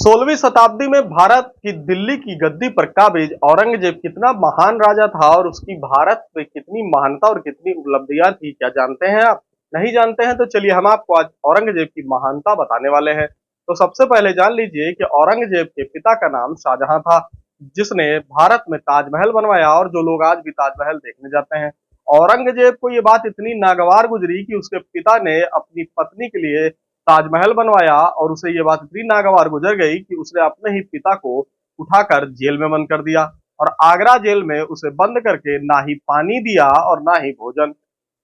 16वीं शताब्दी में भारत की दिल्ली की गद्दी पर काबिज औरंगजेब कितना महान राजा था और उसकी भारत में कितनी महानता और कितनी उपलब्धियां थी, क्या जानते हैं आप? नहीं जानते हैं तो चलिए हम आपको आज औरंगजेब की महानता बताने वाले हैं। तो सबसे पहले जान लीजिए कि औरंगजेब के पिता का नाम शाहजहां था, जिसने भारत में ताजमहल बनवाया और जो लोग आज भी ताजमहल देखने जाते हैं। औरंगजेब को ये बात इतनी नागवार गुजरी कि उसके पिता ने अपनी पत्नी के लिए ताजमहल बनवाया और उसे ये बात इतनी नागवार गुजर गई कि उसने अपने ही पिता को उठाकर जेल में बंद कर दिया और आगरा जेल में उसे बंद करके ना ही पानी दिया और ना ही भोजन।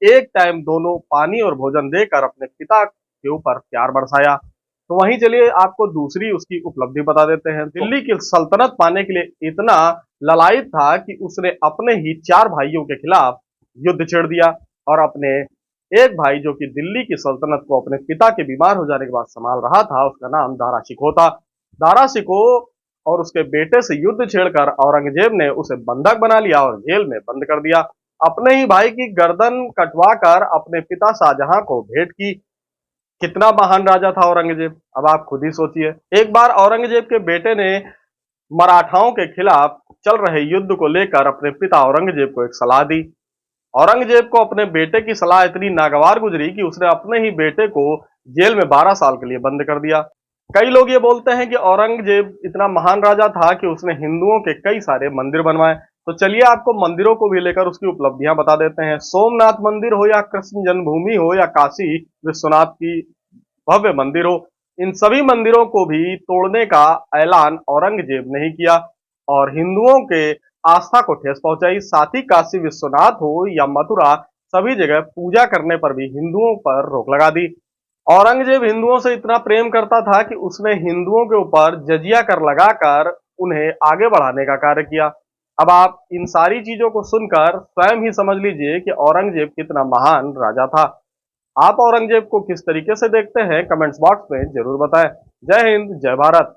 एक टाइम दोनों पानी और भोजन देकर अपने पिता के ऊपर प्यार बरसाया। तो वहीं चलिए आपको दूसरी उसकी उपलब्धि बता देते हैं। दिल्ली की सल्तनत पाने के लिए इतना ललायत था कि उसने अपने ही 4 भाइयों के खिलाफ युद्ध छेड़ दिया और अपने एक भाई जो कि दिल्ली की सल्तनत को अपने पिता के बीमार हो जाने के बाद संभाल रहा था, उसका नाम दारा शिकोह था। दारा शिकोह और उसके बेटे से युद्ध छेड़कर औरंगजेब ने उसे बंधक बना लिया और जेल में बंद कर दिया। अपने ही भाई की गर्दन कटवाकर अपने पिता शाहजहां को भेंट की। कितना महान राजा था औरंगजेब, अब आप खुद ही सोचिए। एक बार औरंगजेब के बेटे ने मराठाओं के खिलाफ चल रहे युद्ध को लेकर अपने पिता औरंगजेब को एक सलाह दी। औरंगजेब को अपने बेटे की सलाह इतनी नागवार गुजरी कि उसने अपने ही बेटे को जेल में 12 साल के लिए बंद कर दिया। कई लोग ये बोलते हैं कि औरंगजेब इतना महान राजा था कि उसने हिंदुओं के कई सारे मंदिर बनवाए। तो चलिए आपको मंदिरों को भी लेकर उसकी उपलब्धियां बता देते हैं। सोमनाथ मंदिर हो या कृष्ण जन्मभूमि हो या काशी विश्वनाथ की भव्य मंदिर हो, इन सभी मंदिरों को भी तोड़ने का ऐलान औरंगजेब ने ही किया और हिंदुओं के आस्था को ठेस पहुंचाई। साथ ही काशी विश्वनाथ हो या मथुरा, सभी जगह पूजा करने पर भी हिंदुओं पर रोक लगा दी। औरंगजेब हिंदुओं से इतना प्रेम करता था कि उसने हिंदुओं के ऊपर जजिया कर लगाकर उन्हें आगे बढ़ाने का कार्य किया। अब आप इन सारी चीजों को सुनकर स्वयं ही समझ लीजिए कि औरंगजेब कितना महान राजा था। आप औरंगजेब को किस तरीके से देखते हैं, कमेंट्स बॉक्स में जरूर बताएं। जय हिंद, जय भारत।